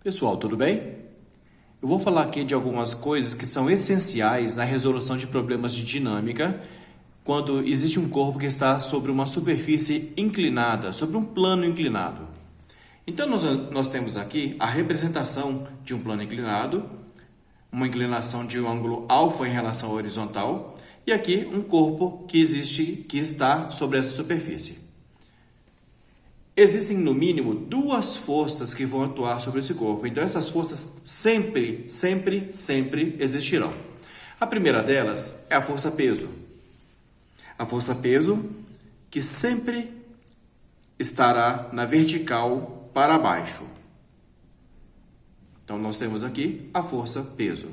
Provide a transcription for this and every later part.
Pessoal, tudo bem? Eu vou falar aqui de algumas coisas que são essenciais na resolução de problemas de dinâmica quando existe um corpo que está sobre uma superfície inclinada, sobre um plano inclinado. Então, nós temos aqui a representação de um plano inclinado, uma inclinação de um ângulo alfa em relação à horizontal, e aqui um corpo que está sobre essa superfície. Existem, no mínimo, duas forças que vão atuar sobre esse corpo. Então, essas forças sempre existirão. A primeira delas é a força peso. A força peso que sempre estará na vertical para baixo. Então, nós temos aqui a força peso.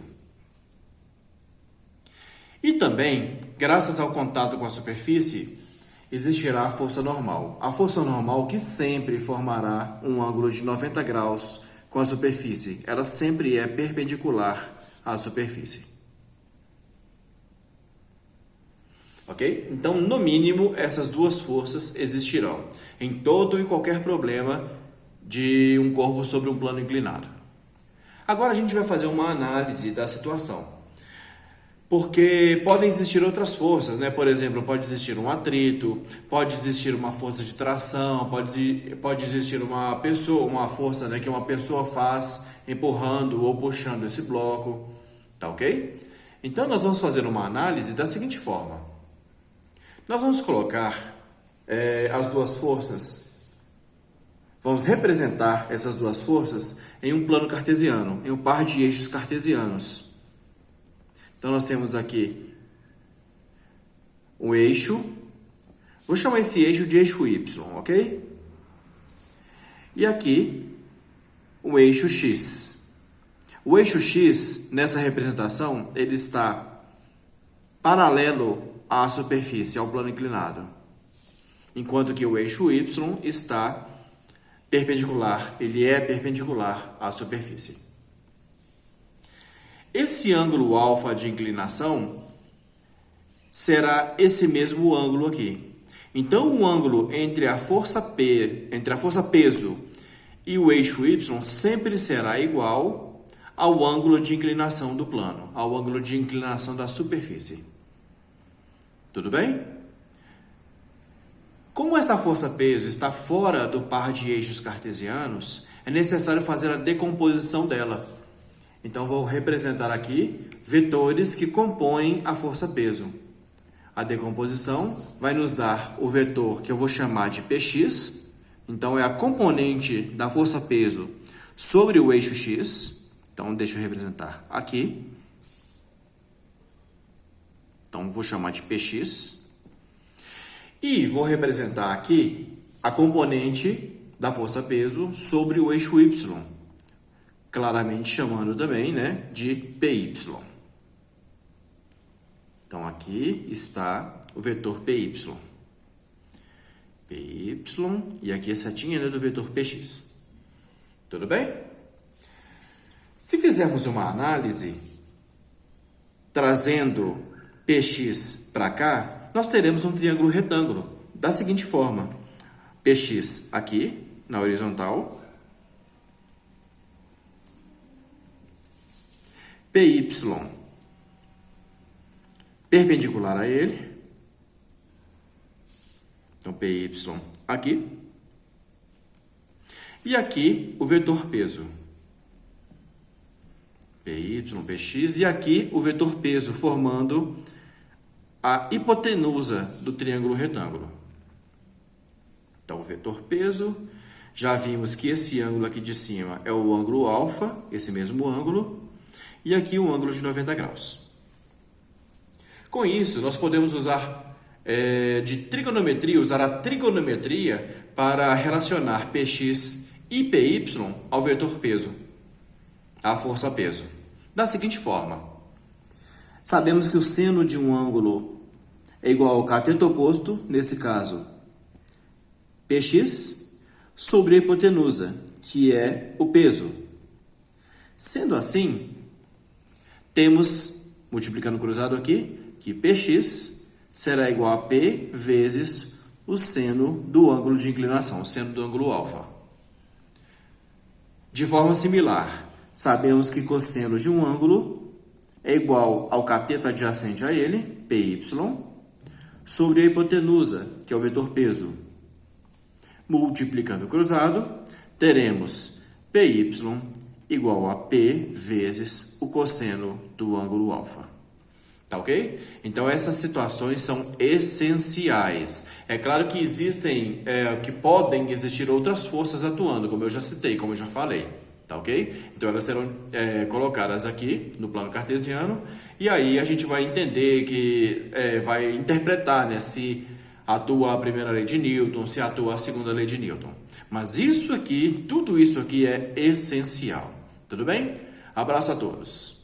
E também, graças ao contato com a superfície, existirá a força normal. A força normal que sempre formará um ângulo de 90 graus com a superfície. Ela sempre é perpendicular à superfície. Ok? Então, no mínimo, essas duas forças existirão em todo e qualquer problema de um corpo sobre um plano inclinado. Agora a gente vai fazer uma análise da situação. Porque podem existir outras forças, né? Por exemplo, pode existir um atrito, pode existir uma força de tração, pode existir uma força, né, que uma pessoa faz empurrando ou puxando esse bloco, tá ok? Então, nós vamos fazer uma análise da seguinte forma. Nós vamos colocar as duas forças, vamos representar essas duas forças em um plano cartesiano, em um par de eixos cartesianos. Então, nós temos aqui o eixo, vou chamar esse eixo de eixo Y, ok? E aqui, o eixo X. O eixo X, nessa representação, ele está paralelo à superfície, ao plano inclinado. Enquanto que o eixo Y está perpendicular, ele é perpendicular à superfície. Esse ângulo alfa de inclinação será esse mesmo ângulo aqui. Então, o ângulo entre a força peso e o eixo Y sempre será igual ao ângulo de inclinação do plano, ao ângulo de inclinação da superfície. Tudo bem? Como essa força peso está fora do par de eixos cartesianos, é necessário fazer a decomposição dela. Então, vou representar aqui vetores que compõem a força peso. A decomposição vai nos dar o vetor que eu vou chamar de Px. Então, é a componente da força peso sobre o eixo x. Então, deixa eu representar aqui. Então, vou chamar de Px. E vou representar aqui a componente da força peso sobre o eixo y. Claramente chamando também, né, de PY. Então, aqui está o vetor PY. PY, e aqui a setinha, né, do vetor PX. Tudo bem? Se fizermos uma análise, trazendo PX para cá, nós teremos um triângulo retângulo, da seguinte forma. PX aqui, na horizontal, PY perpendicular a ele. Então, PY aqui. E aqui o vetor peso. PY, PX. E aqui o vetor peso formando a hipotenusa do triângulo retângulo. Então, o vetor peso. Já vimos que esse ângulo aqui de cima é o ângulo alfa, esse mesmo ângulo. E aqui um ângulo de 90 graus. Com isso, nós podemos usar usar a trigonometria para relacionar Px e Py ao vetor peso, à força peso. Da seguinte forma, sabemos que o seno de um ângulo é igual ao cateto oposto, nesse caso, Px, sobre a hipotenusa, que é o peso. Sendo assim, temos, multiplicando cruzado aqui, que Px será igual a P vezes o seno do ângulo de inclinação, o seno do ângulo alfa. De forma similar, sabemos que cosseno de um ângulo é igual ao cateto adjacente a ele, PY, sobre a hipotenusa, que é o vetor peso. Multiplicando o cruzado, teremos PY igual a P vezes o cosseno do ângulo alfa. Tá ok? Então essas situações são essenciais. É claro que que podem existir outras forças atuando, como eu já citei, como eu já falei. Tá ok? Então elas serão colocadas aqui no plano cartesiano e aí a gente vai entender vai interpretar, né, se atua a primeira lei de Newton, se atua a segunda lei de Newton. Mas tudo isso aqui é essencial. Tudo bem? Abraço a todos.